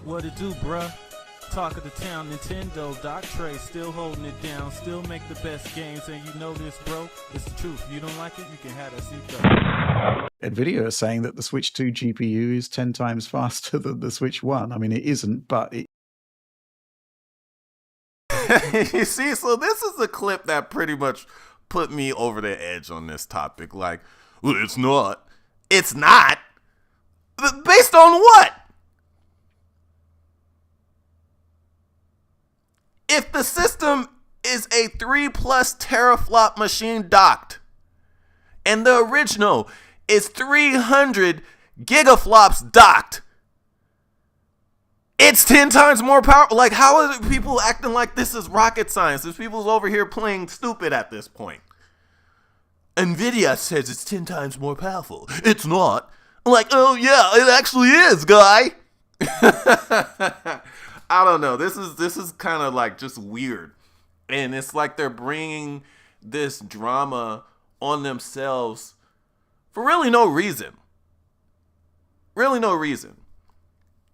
What it do, bruh? Talk of the town, Nintendo, Doc Trey, still holding it down, still make the best games, and you know this, bro. It's the truth. If you don't like it, you can have that seatbelt. NVIDIA is saying that the Switch 2 GPU is 10 times faster than the Switch 1. I mean, it isn't, but it... You see, so this is a clip that pretty much put me over the edge on this topic. Like, well, it's not. It's not? Based on what? If the system is a 3+ teraflop machine docked, and the original is 300 gigaflops docked, it's 10 times more powerful. Like, how are people acting like this is rocket science? There's people over here playing stupid at this point. NVIDIA says it's 10 times more powerful. It's not. I'm like, oh yeah, it actually is, guy. I don't know. This is kind of like just weird. And it's like they're bringing this drama on themselves for really no reason. Really no reason.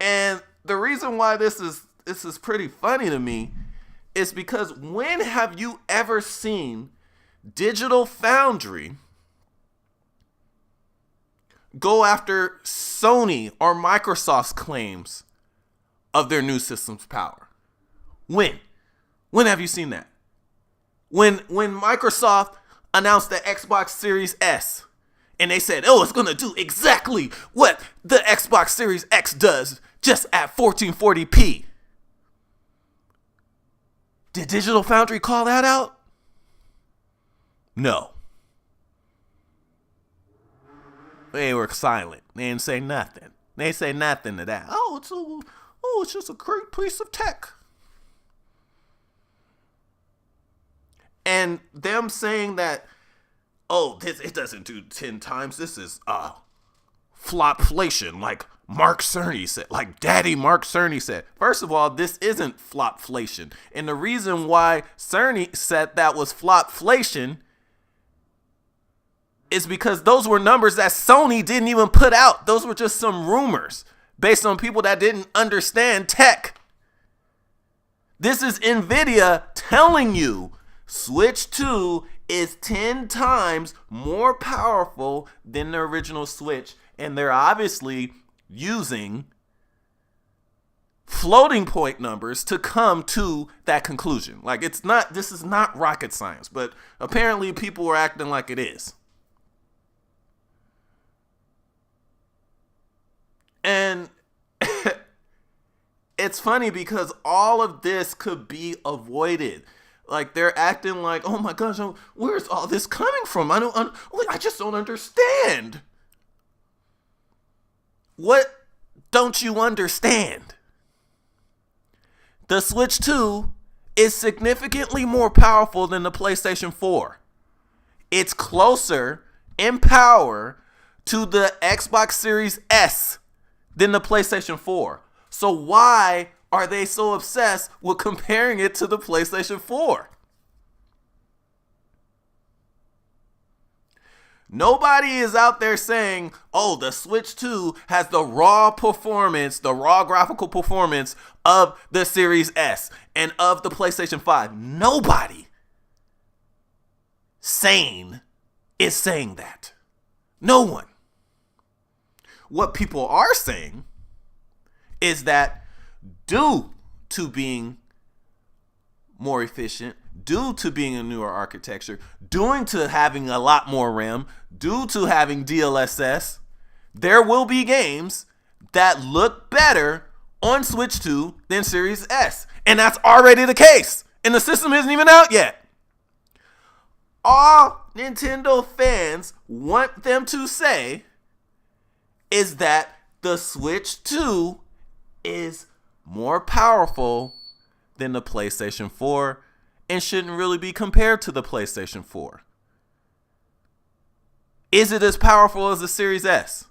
And the reason why this is pretty funny to me is because when have you ever seen Digital Foundry go after Sony or Microsoft's claims of their new system's power? When have you seen that? When Microsoft announced the Xbox Series S and they said, oh, it's going to do exactly what the Xbox Series X does, just at 1440p. Did Digital Foundry call that out? No. They were silent. They didn't say nothing. They didn't say nothing to that. It's just a great piece of tech. And them saying that, it doesn't do 10 times. This is flopflation, like Mark Cerny said, like Daddy Mark Cerny said. First of all, this isn't flopflation. And the reason why Cerny said that was flopflation is because those were numbers that Sony didn't even put out. Those were just some rumors based on people that didn't understand tech. This is NVIDIA telling you Switch 2 is 10 times more powerful than the original Switch, and they're obviously using floating point numbers to come to that conclusion. Like, this is not rocket science, but apparently people are acting like it is. And it's funny because all of this could be avoided. Like, they're acting like, oh my gosh, where's all this coming from? I just don't understand. What don't you understand? The Switch 2 is significantly more powerful than the PlayStation 4. It's closer in power to the Xbox Series S than the PlayStation 4. So why are they so obsessed with comparing it to the PlayStation 4? Nobody is out there saying, oh, the Switch 2 has the raw performance, the raw graphical performance of the Series S and of the PlayStation 5. Nobody sane is saying that. No one. What people are saying is that due to being more efficient, due to being a newer architecture, due to having a lot more RAM, due to having DLSS, there will be games that look better on Switch 2 than Series S. And that's already the case. And the system isn't even out yet. All Nintendo fans want them to say is that the Switch 2 is more powerful than the PlayStation 4 and shouldn't really be compared to the PlayStation 4. Is it as powerful as the Series S?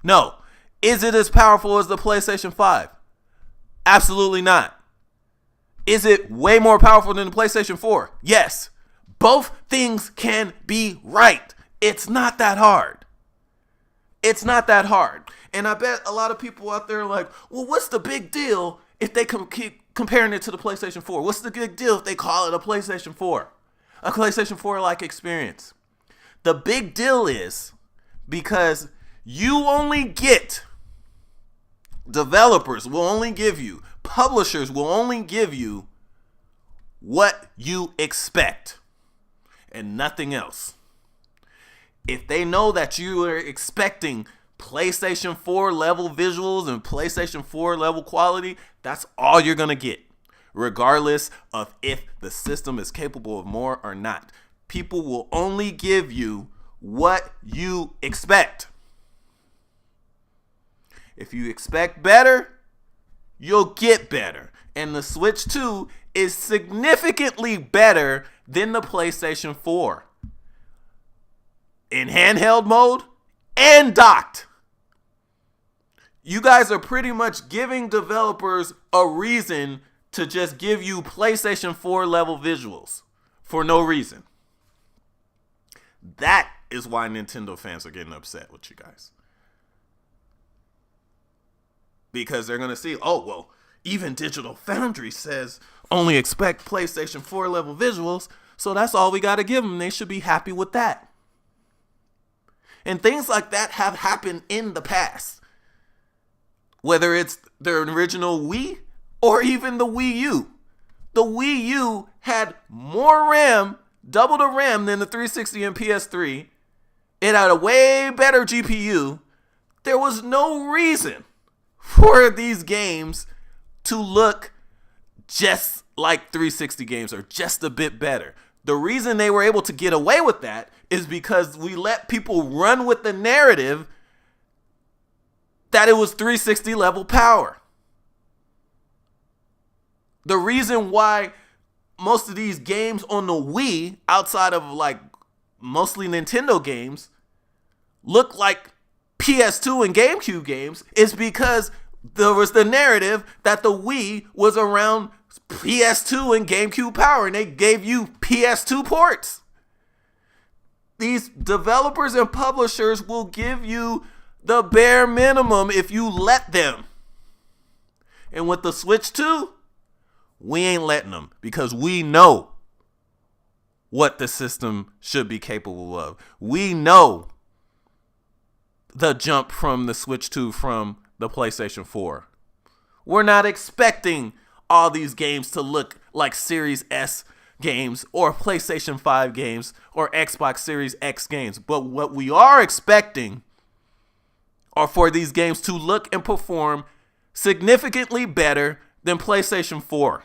No. Is it as powerful as the PlayStation 5? Absolutely not. Is it way more powerful than the PlayStation 4? Yes. Both things can be right. It's not that hard. It's not that hard. And I bet a lot of people out there are like, well, what's the big deal if they keep comparing it to the PlayStation 4? What's the big deal if they call it a PlayStation 4? A PlayStation 4-like experience. The big deal is because you only get, developers will only give you, publishers will only give you what you expect and nothing else. If they know that you are expecting PlayStation 4 level visuals and PlayStation 4 level quality, that's all you're going to get, regardless of if the system is capable of more or not. People will only give you what you expect. If you expect better, you'll get better. And the Switch 2 is significantly better than the PlayStation 4 in handheld mode and docked. You guys are pretty much giving developers a reason to just give you PlayStation 4 level visuals for no reason. That is why Nintendo fans are getting upset with you guys. Because they're going to see, oh, well, even Digital Foundry says only expect PlayStation 4 level visuals, so that's all we got to give them. They should be happy with that. And things like that have happened in the past. Whether it's the original Wii or even the Wii U. The Wii U had more RAM, double the RAM than the 360 and PS3. It had a way better GPU. There was no reason for these games to look just like 360 games or just a bit better. The reason they were able to get away with that is because we let people run with the narrative that it was 360 level power. The reason why most of these games on the Wii, outside of like mostly Nintendo games, look like PS2 and GameCube games is because there was the narrative that the Wii was around PS2 and GameCube power, and they gave you PS2 ports. These developers and publishers will give you the bare minimum if you let them. And with the Switch 2, we ain't letting them because we know what the system should be capable of. We know the jump from the Switch 2 from the PlayStation 4. We're not expecting all these games to look like Series S games or PlayStation 5 games or Xbox Series X games. But what we are expecting are for these games to look and perform significantly better than PlayStation 4.